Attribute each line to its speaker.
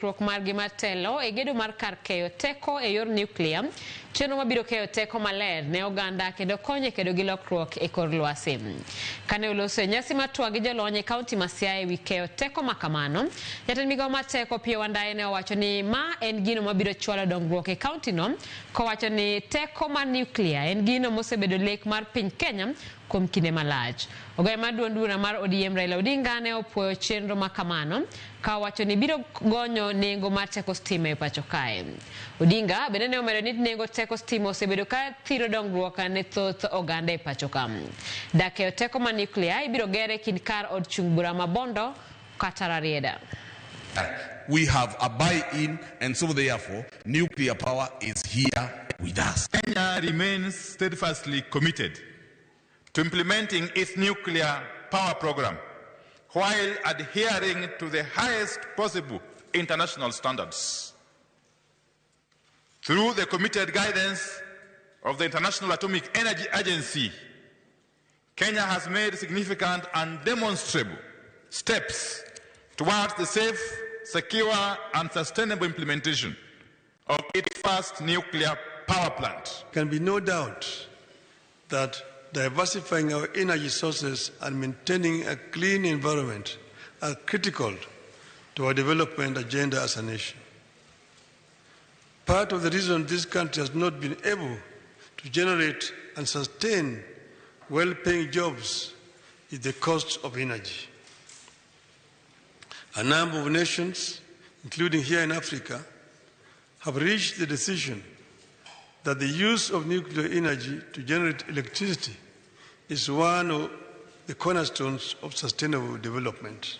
Speaker 1: Margi Martello e gedo mar kar keyo teko e yor nuclear cheno mabiro keyo teko maler ne oganda kendo konye kedo gi lokruok e kor lwasi. Kane oloso nyasi matwa gi jolony e kaunti ma Siaya wi keyo teko makamano, jatend migawo mar teko Pio Wandayi ne owacho ni ma en gino mabiro chwalo dongruok e kaunti no, kowacho ni teko mar nuclear en gino mosebedo lek mar piny Kenya kuom kinde malach. Ogaye mar duond bura mar ODM Raila Odinga ne opuoyo chenro makamano ka owacho ni biro gonyo nengo mar teko stima e pacho kae. Odinga bende ne omedo ni nengo teko stima osebedo ka thiro dongruok ne thoth oganda e pacho ka. Keyo teko mar nuclear ibiro gere kind kar od chung bura ma Bondo kata Rarieda.
Speaker 2: We have a buy-in, and so therefore nuclear power is here with us.
Speaker 3: Kenya remains steadfastly committed to implementing its nuclear power program while adhering to the highest possible international standards. Through the committed guidance of the International Atomic Energy Agency, Kenya has made significant and demonstrable steps towards the safe, secure, and sustainable implementation of its first nuclear power plant.
Speaker 4: There can be no doubt that diversifying our energy sources and maintaining a clean environment are critical to our development agenda as a nation. Part of the reason this country has not been able to generate and sustain well-paying jobs is the cost of energy. A number of nations, including here in Africa, have reached the decision that the use of nuclear energy to generate electricity is one of the cornerstones of sustainable development.